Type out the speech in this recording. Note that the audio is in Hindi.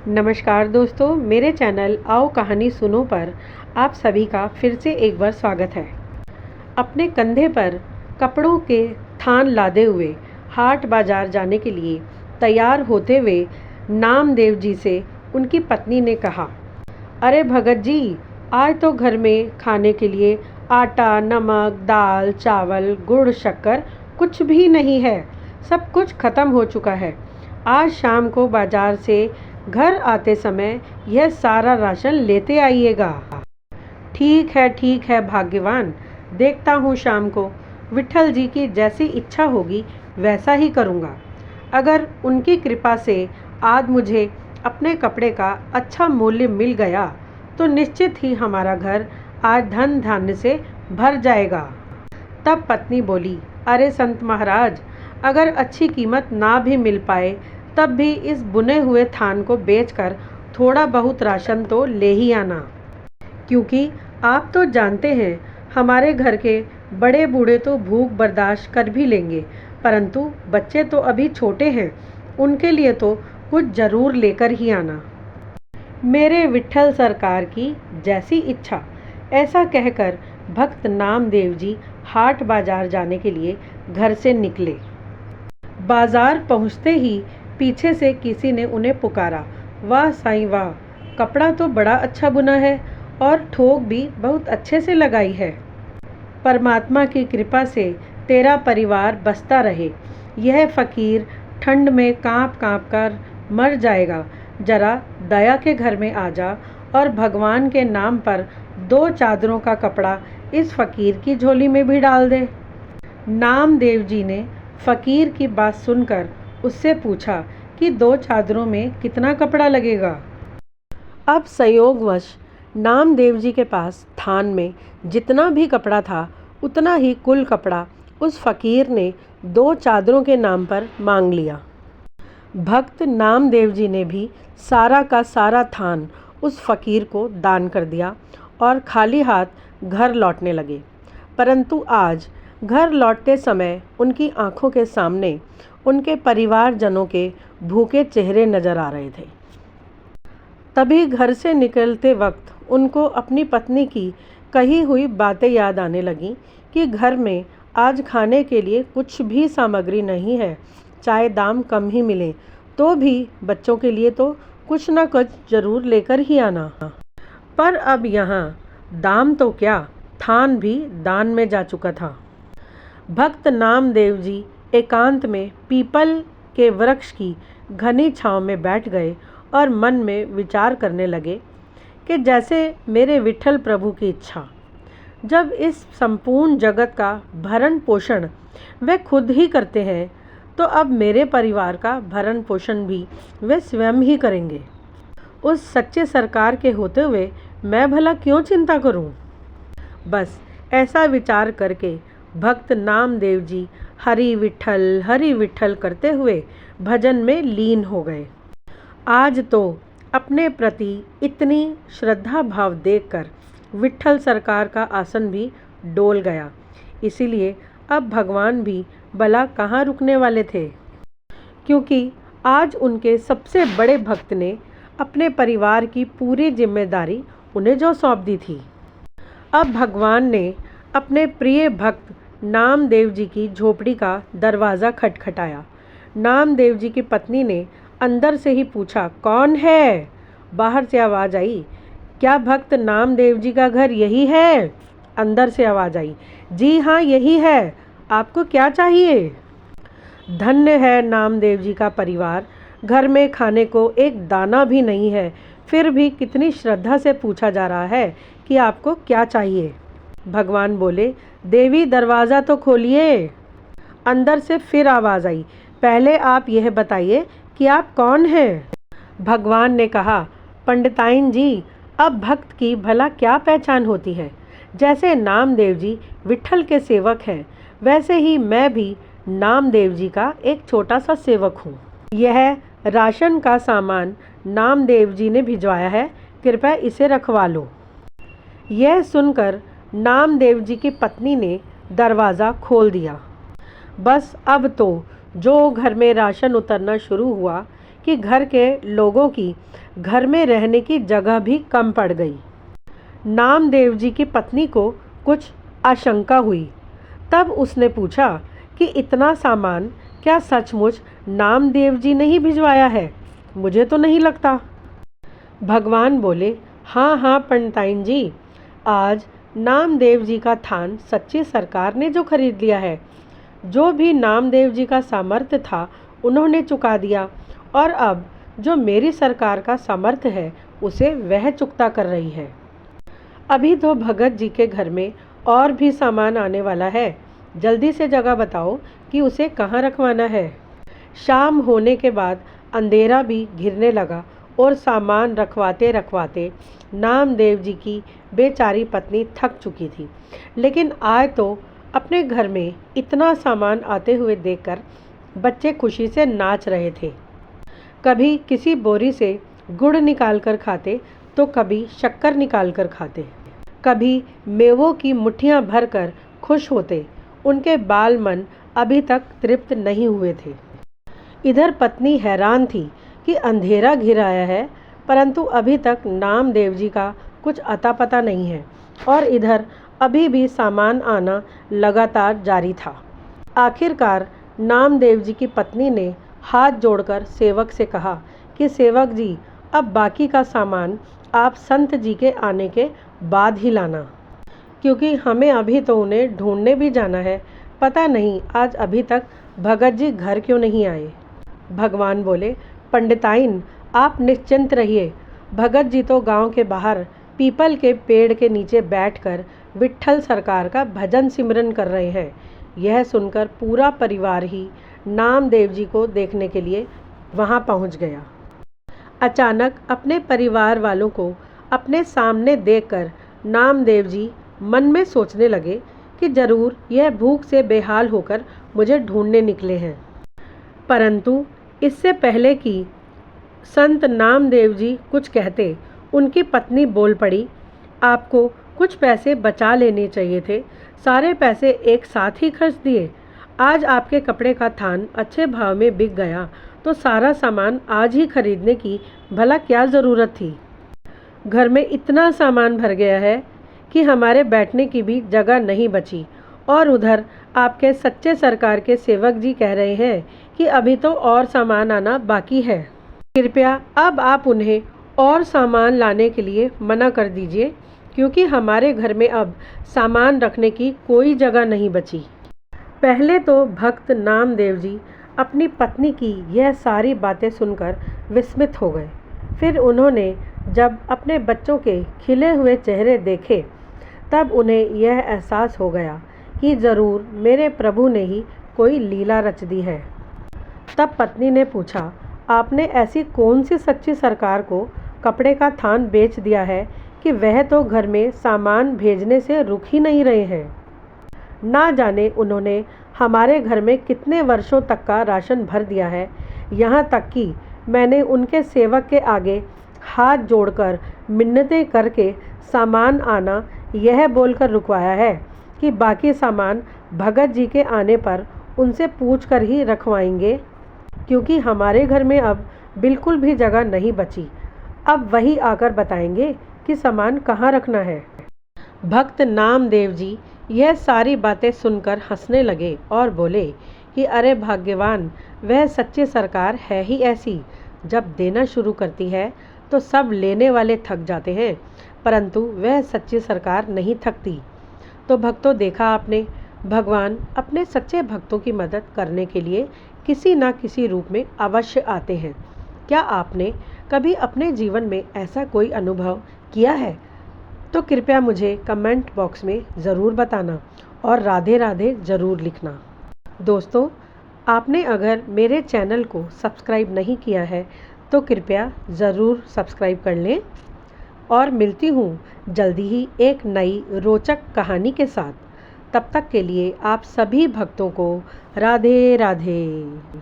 नमस्कार दोस्तों, मेरे चैनल आओ कहानी सुनो पर आप सभी का फिर से एक बार स्वागत है। अपने कंधे पर कपड़ों के थान लादे हुए हाट बाजार जाने के लिए तैयार होते हुए नामदेव जी से उनकी पत्नी ने कहा, अरे भगत जी, आज तो घर में खाने के लिए आटा, नमक, दाल, चावल, गुड़, शक्कर कुछ भी नहीं है। सब कुछ खत्म हो चुका है। आज शाम को बाजार से घर आते समय यह सारा राशन लेते आइएगा। ठीक है भाग्यवान, देखता हूँ शाम को। विट्ठल जी की जैसी इच्छा होगी वैसा ही करूँगा। अगर उनकी कृपा से आज मुझे अपने कपड़े का अच्छा मूल्य मिल गया तो निश्चित ही हमारा घर आज धन धान्य से भर जाएगा। तब पत्नी बोली, अरे संत महाराज, अगर अच्छी कीमत ना भी मिल पाए तब भी इस बुने हुए थान को बेचकर थोड़ा बहुत राशन तो ले ही आना, क्योंकि आप तो जानते हैं हमारे घर के बड़े बूढ़े तो भूख बर्दाश्त कर भी लेंगे, परंतु बच्चे तो अभी छोटे हैं, उनके लिए तो कुछ ज़रूर लेकर ही आना। मेरे विट्ठल सरकार की जैसी इच्छा। ऐसा कहकर भक्त नामदेव जी हाट बाजार जाने के लिए घर से निकले। बाजार पहुंचते ही पीछे से किसी ने उन्हें पुकारा, वाह साईं वाह, कपड़ा तो बड़ा अच्छा बुना है और ठोक भी बहुत अच्छे से लगाई है। परमात्मा की कृपा से तेरा परिवार बसता रहे। यह फकीर ठंड में कांप कांप कर मर जाएगा। जरा दया के घर में आ जा और भगवान के नाम पर 2 चादरों का कपड़ा इस फकीर की झोली में भी डाल दे। नामदेव जी ने फकीर की बात सुनकर उससे पूछा कि 2 चादरों में कितना कपड़ा लगेगा। अब संयोगवश नामदेव जी के पास थान में जितना भी कपड़ा था उतना ही कुल कपड़ा उस फकीर ने 2 चादरों के नाम पर मांग लिया। भक्त नामदेव जी ने भी सारा का सारा थान उस फकीर को दान कर दिया और खाली हाथ घर लौटने लगे। परंतु आज घर लौटते समय उनकी आंखों के सामने उनके परिवारजनों के भूखे चेहरे नजर आ रहे थे। तभी घर से निकलते वक्त उनको अपनी पत्नी की कही हुई बातें याद आने लगीं कि घर में आज खाने के लिए कुछ भी सामग्री नहीं है। चाहे दाम कम ही मिले तो भी बच्चों के लिए तो कुछ ना कुछ ज़रूर लेकर ही आना। पर अब यहाँ दाम तो क्या, थान भी दान में जा चुका था। भक्त नामदेव जी एकांत में पीपल के वृक्ष की घनी छांव में बैठ गए और मन में विचार करने लगे कि जैसे मेरे विट्ठल प्रभु की इच्छा। जब इस संपूर्ण जगत का भरण पोषण वे खुद ही करते हैं तो अब मेरे परिवार का भरण पोषण भी वे स्वयं ही करेंगे। उस सच्चे सरकार के होते हुए मैं भला क्यों चिंता करूं? बस ऐसा विचार करके भक्त नामदेव जी हरि विट्ठल करते हुए भजन में लीन हो गए। आज तो अपने प्रति इतनी श्रद्धा भाव देखकर विट्ठल सरकार का आसन भी डोल गया। इसीलिए अब भगवान भी भला कहाँ रुकने वाले थे, क्योंकि आज उनके सबसे बड़े भक्त ने अपने परिवार की पूरी जिम्मेदारी उन्हें जो सौंप दी थी। अब भगवान ने अपने प्रिय भक्त नामदेव जी की झोपड़ी का दरवाज़ा खटखटाया। नामदेव जी की पत्नी ने अंदर से ही पूछा, कौन है? बाहर से आवाज़ आई, क्या भक्त नामदेव जी का घर यही है? अंदर से आवाज़ आई, जी हाँ यही है, आपको क्या चाहिए? धन्य है नामदेव जी का परिवार, घर में खाने को एक दाना भी नहीं है, फिर भी कितनी श्रद्धा से पूछा जा रहा है कि आपको क्या चाहिए। भगवान बोले, देवी दरवाज़ा तो खोलिए। अंदर से फिर आवाज़ आई, पहले आप यह बताइए कि आप कौन हैं? भगवान ने कहा, पंडिताइन जी, अब भक्त की भला क्या पहचान होती है? जैसे नामदेव जी विट्ठल के सेवक हैं, वैसे ही मैं भी नामदेव जी का एक छोटा सा सेवक हूँ। यह राशन का सामान नामदेव जी ने भिजवाया है, कृपया इसे रखवा लो। यह सुनकर नामदेव जी की पत्नी ने दरवाज़ा खोल दिया। बस अब तो जो घर में राशन उतरना शुरू हुआ कि घर के लोगों की घर में रहने की जगह भी कम पड़ गई। नामदेव जी की पत्नी को कुछ आशंका हुई। तब उसने पूछा कि इतना सामान क्या सचमुच नामदेव जी ने ही भिजवाया है? मुझे तो नहीं लगता। भगवान बोले, हाँ हाँ पंडिताइन जी, आज नामदेव जी का थान सच्ची सरकार ने जो खरीद लिया है। जो भी नामदेव जी का सामर्थ्य था उन्होंने चुका दिया, और अब जो मेरी सरकार का सामर्थ्य है उसे वह चुकता कर रही है। अभी तो भगत जी के घर में और भी सामान आने वाला है। जल्दी से जगह बताओ कि उसे कहाँ रखवाना है। शाम होने के बाद अंधेरा भी घिरने लगा और सामान रखवाते रखवाते नामदेव जी की बेचारी पत्नी थक चुकी थी। लेकिन आज तो अपने घर में इतना सामान आते हुए देखकर बच्चे खुशी से नाच रहे थे। कभी किसी बोरी से गुड़ निकाल कर खाते तो कभी शक्कर निकाल कर खाते, कभी मेवों की मुट्ठियाँ भर कर खुश होते। उनके बाल मन अभी तक तृप्त नहीं हुए थे। इधर पत्नी हैरान थी कि अंधेरा घिर आया है, परंतु अभी तक नामदेव जी का कुछ अता पता नहीं है, और इधर अभी भी सामान आना लगातार जारी था। आखिरकार नामदेव जी की पत्नी ने हाथ जोड़कर सेवक से कहा कि सेवक जी, अब बाकी का सामान आप संत जी के आने के बाद ही लाना, क्योंकि हमें अभी तो उन्हें ढूंढने भी जाना है। पता नहीं आज अभी तक भगत जी घर क्यों नहीं आए। भगवान बोले, पंडिताइन आप निश्चिंत रहिए, भगत जी तो गांव के बाहर पीपल के पेड़ के नीचे बैठकर विट्ठल सरकार का भजन सिमरन कर रहे हैं। यह सुनकर पूरा परिवार ही नामदेव जी को देखने के लिए वहां पहुंच गया। अचानक अपने परिवार वालों को अपने सामने देखकर नामदेव जी मन में सोचने लगे कि जरूर यह भूख से बेहाल होकर मुझे ढूंढने निकले हैं। परंतु इससे पहले कि संत नामदेव जी कुछ कहते, उनकी पत्नी बोल पड़ी, आपको कुछ पैसे बचा लेने चाहिए थे। सारे पैसे एक साथ ही खर्च दिए। आज आपके कपड़े का थान अच्छे भाव में बिक गया तो सारा सामान आज ही खरीदने की भला क्या ज़रूरत थी। घर में इतना सामान भर गया है कि हमारे बैठने की भी जगह नहीं बची, और उधर आपके सच्चे सरकार के सेवक जी कह रहे हैं कि अभी तो और सामान आना बाकी है। कृपया अब आप उन्हें और सामान लाने के लिए मना कर दीजिए, क्योंकि हमारे घर में अब सामान रखने की कोई जगह नहीं बची। पहले तो भक्त नामदेव जी अपनी पत्नी की यह सारी बातें सुनकर विस्मित हो गए। फिर उन्होंने जब अपने बच्चों के खिले हुए चेहरे देखे तब उन्हें यह एहसास हो गया कि ज़रूर मेरे प्रभु ने ही कोई लीला रच दी है। तब पत्नी ने पूछा, आपने ऐसी कौन सी सच्ची सरकार को कपड़े का थान बेच दिया है कि वह तो घर में सामान भेजने से रुक ही नहीं रहे हैं। ना जाने उन्होंने हमारे घर में कितने वर्षों तक का राशन भर दिया है। यहाँ तक कि मैंने उनके सेवक के आगे हाथ जोड़कर मिन्नतें करके सामान आना यह बोलकर रुकवाया है कि बाकी सामान भगत जी के आने पर उनसे पूछ कर ही रखवाएंगे, क्योंकि हमारे घर में अब बिल्कुल भी जगह नहीं बची। अब वही आकर बताएंगे कि सामान कहाँ रखना है। भक्त नामदेव जी यह सारी बातें सुनकर हंसने लगे और बोले कि अरे भाग्यवान, वह सच्ची सरकार है ही ऐसी, जब देना शुरू करती है तो सब लेने वाले थक जाते हैं, परंतु वह सच्ची सरकार नहीं थकती। तो भक्तों, देखा आपने, भगवान अपने सच्चे भक्तों की मदद करने के लिए किसी न किसी रूप में अवश्य आते हैं। क्या आपने कभी अपने जीवन में ऐसा कोई अनुभव किया है? तो कृपया मुझे कमेंट बॉक्स में ज़रूर बताना और राधे राधे ज़रूर लिखना। दोस्तों, आपने अगर मेरे चैनल को सब्सक्राइब नहीं किया है तो कृपया ज़रूर सब्सक्राइब कर लें, और मिलती हूँ जल्दी ही एक नई रोचक कहानी के साथ। तब तक के लिए आप सभी भक्तों को राधे राधे।